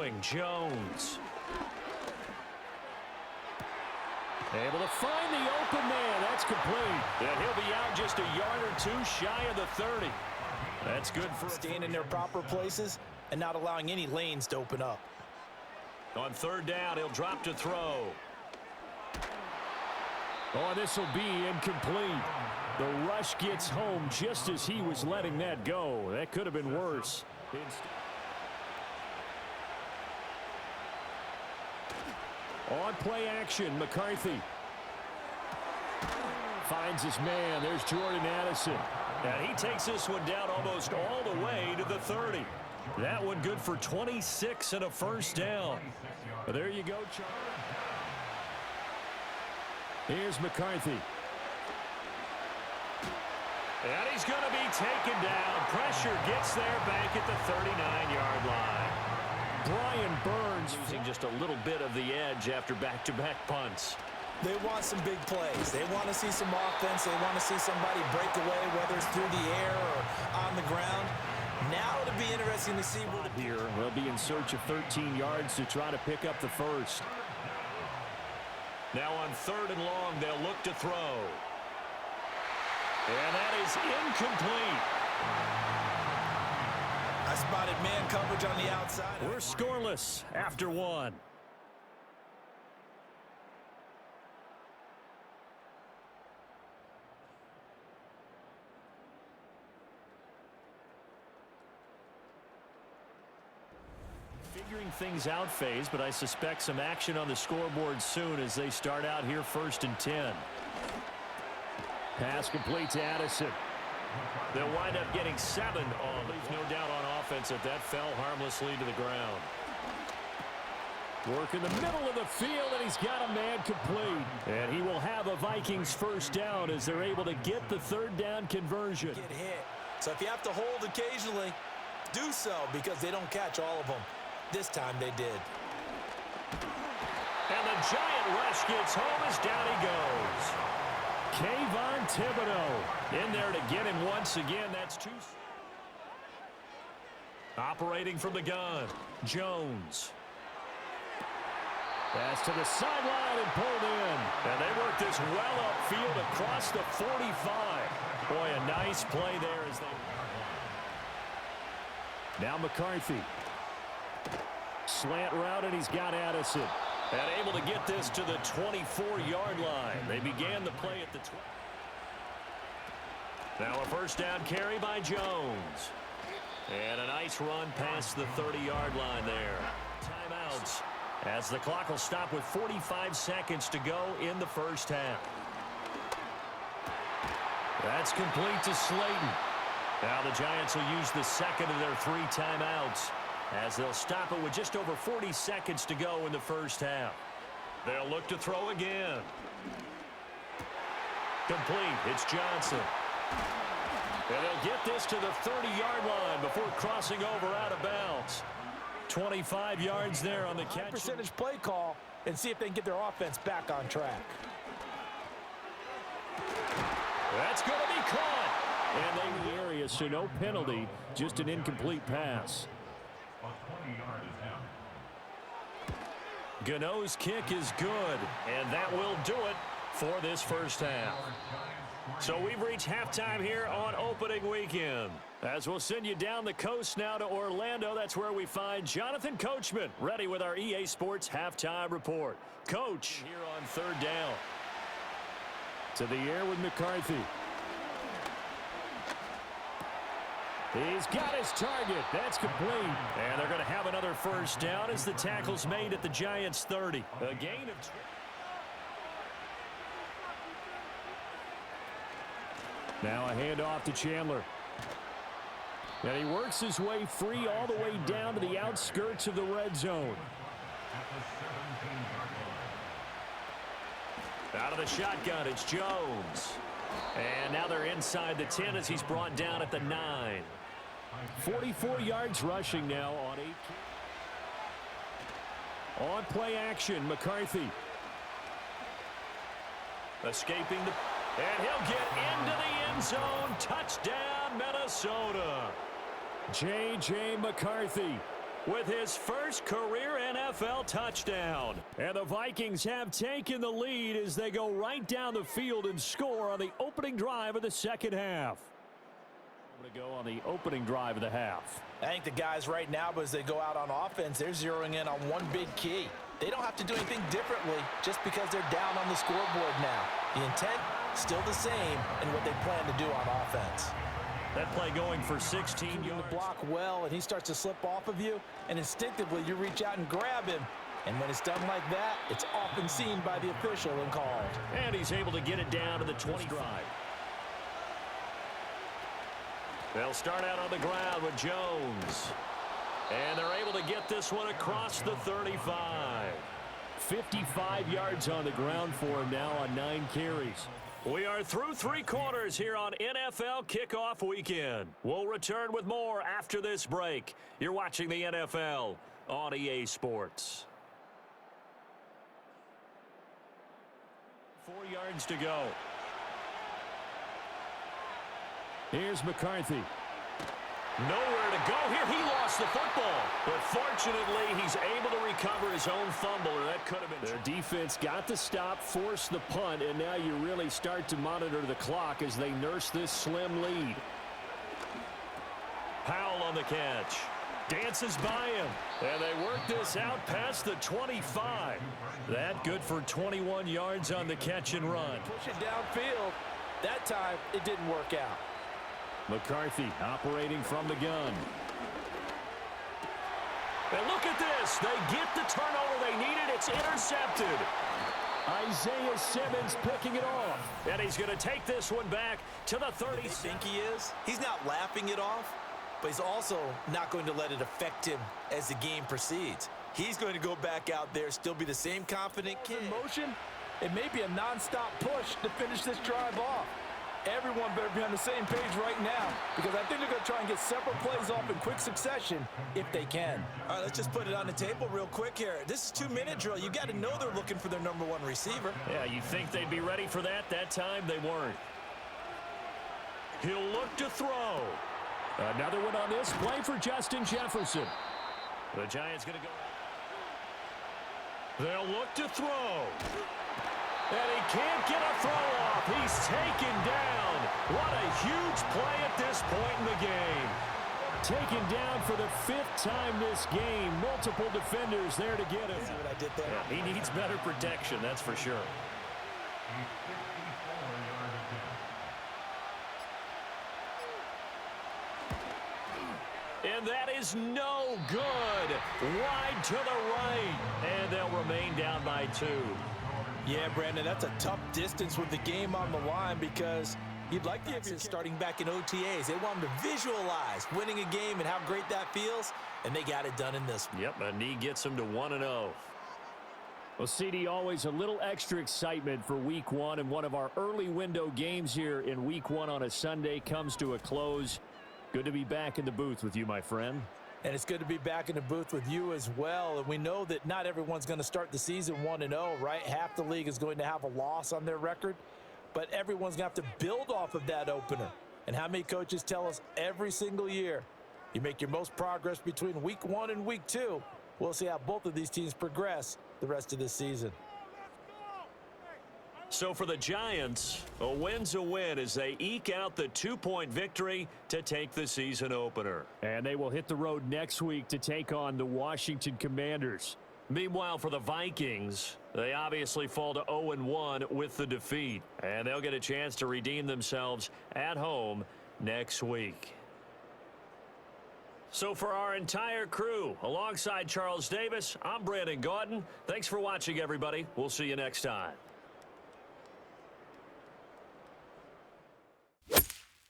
throwing, Jones. Able to find the open man. That's complete. And he'll be out just a yard or two shy of the 30. That's good for staying in their proper places and not allowing any lanes to open up. On third down, he'll drop to throw. Oh, this will be incomplete. The rush gets home just as he was letting that go. That could have been worse. On play action, McCarthy finds his man. There's Jordan Addison. And he takes this one down almost all the way to the 30. That one good for 26 and a first down. But there you go, Charlie. Here's McCarthy. And he's going to be taken down. Pressure gets there back at the 39-yard line. Brian Burns using just a little bit of the edge after back-to-back punts. They want some big plays. They want to see some offense. They want to see somebody break away, whether it's through the air or on the ground. Now it'll be interesting to see where here. They'll be in search of 13 yards to try to pick up the first. Now on third and long, they'll look to throw. And that is incomplete. I spotted man coverage on the outside. We're scoreless after one. Figuring things out phase, but I suspect some action on the scoreboard soon as they start out here 1st and 10. Pass complete to Addison. They'll wind up getting 7 on. Leaves no doubt on offense that that fell harmlessly to the ground. Work in the middle of the field, and he's got a man complete. And he will have a Vikings first down as they're able to get the third down conversion. Get hit. So if you have to hold occasionally, do so because they don't catch all of them. This time they did. And the giant rush gets home as down he goes. Kayvon Thibodeau in there to get him once again. That's 2. Operating from the gun, Jones. Pass to the sideline and pulled in. And they work this well upfield across the 45. Boy, a nice play there as they... Now McCarthy. Slant route, and he's got Addison. And able to get this to the 24-yard line. They began the play at the 20. Now a first down carry by Jones. And a nice run past the 30-yard line there. Timeouts as the clock will stop with 45 seconds to go in the first half. That's complete to Slayton. Now the Giants will use the second of their 3 timeouts as they'll stop it with just over 40 seconds to go in the first half. They'll look to throw again. Complete. It's Johnson. And they'll get this to the 30-yard line before crossing over out of bounds. 25 yards there on the catch. Percentage play call and see if they can get their offense back on track. That's going to be caught. And they in the area, so no penalty, just an incomplete pass. Gano's kick is good, and that will do it for this first half. So we've reached halftime here on opening weekend. As we'll send you down the coast now to Orlando, that's where we find Jonathan Coachman, ready with our EA Sports halftime report. Coach, here on third down. To the air with McCarthy. He's got his target. That's complete. And they're going to have another first down as the tackle's made at the Giants' 30. A gain of... Now a handoff to Chandler. And he works his way free all the way down to the outskirts of the red zone. Out of the shotgun, it's Jones. And now they're inside the 10 as he's brought down at the 9. 44 yards rushing now on 8. On play action, McCarthy. Escaping the... And he'll get into the end zone. Touchdown, Minnesota. J.J. McCarthy with his first career NFL touchdown. And the Vikings have taken the lead as they go right down the field and score on the opening drive of the second half. To go on the opening drive of the half. I think the guys right now, as they go out on offense, they're zeroing in on one big key. They don't have to do anything differently just because they're down on the scoreboard now. The intent, still the same in what they plan to do on offense. That play going for 16 yards. The block well, and he starts to slip off of you, and instinctively you reach out and grab him. And when it's done like that, it's often seen by the official and called. And he's able to get it down to the 20 drive. They'll start out on the ground with Jones. And they're able to get this one across the 35. 55 yards on the ground for him now on 9 carries. We are through 3 quarters here on NFL Kickoff Weekend. We'll return with more after this break. You're watching the NFL on EA Sports. 4 yards to go. Here's McCarthy. Nowhere to go here. He lost the football. But fortunately, he's able to recover his own fumble, or that could have been. Their defense got the stop, forced the punt, and now you really start to monitor the clock as they nurse this slim lead. Powell on the catch. Dances by him. And they work this out past the 25. That good for 21 yards on the catch and run. Push it downfield. That time, it didn't work out. McCarthy operating from the gun. And look at this. They get the turnover they needed. It's intercepted. Isaiah Simmons picking it off. And he's going to take this one back to the 30. You think he is? He's not laughing it off, but he's also not going to let it affect him as the game proceeds. He's going to go back out there, still be the same confident kid. In motion, it may be a nonstop push to finish this drive off. Everyone better be on the same page right now because I think they're going to try and get several plays off in quick succession if they can. All right, let's just put it on the table real quick here. This is 2-minute drill. You got to know they're looking for their number 1 receiver. Yeah, you think they'd be ready for that? That time they weren't. He'll look to throw. Another one on this play for Justin Jefferson. The Giants going to go. They'll look to throw. And he can't get a throw off. He's taken down. What a huge play at this point in the game. Taken down for the 5th time this game. Multiple defenders there to get him. See what I did there? Yeah, he needs better protection, that's for sure. And that is no good. Wide to the right. And they'll remain down by 2. Yeah, Brandon, that's a tough distance with the game on the line because you'd like the Vikings starting back in OTAs. They want them to visualize winning a game and how great that feels, and they got it done in this one. Yep, a knee gets them to 1-0. Well, CD, always a little extra excitement for Week 1, and one of our early window games here in Week 1 on a Sunday comes to a close. Good to be back in the booth with you, my friend. And it's good to be back in the booth with you as well. And we know that not everyone's going to start the season 1-0, right? Half the league is going to have a loss on their record. But everyone's going to have to build off of that opener. And how many coaches tell us every single year, you make your most progress between Week 1 and Week 2. We'll see how both of these teams progress the rest of this season. So for the Giants, a win's a win as they eke out the 2-point victory to take the season opener. And they will hit the road next week to take on the Washington Commanders. Meanwhile, for the Vikings, they obviously fall to 0-1 with the defeat. And they'll get a chance to redeem themselves at home next week. So for our entire crew, alongside Charles Davis, I'm Brandon Gaudin. Thanks for watching, everybody. We'll see you next time.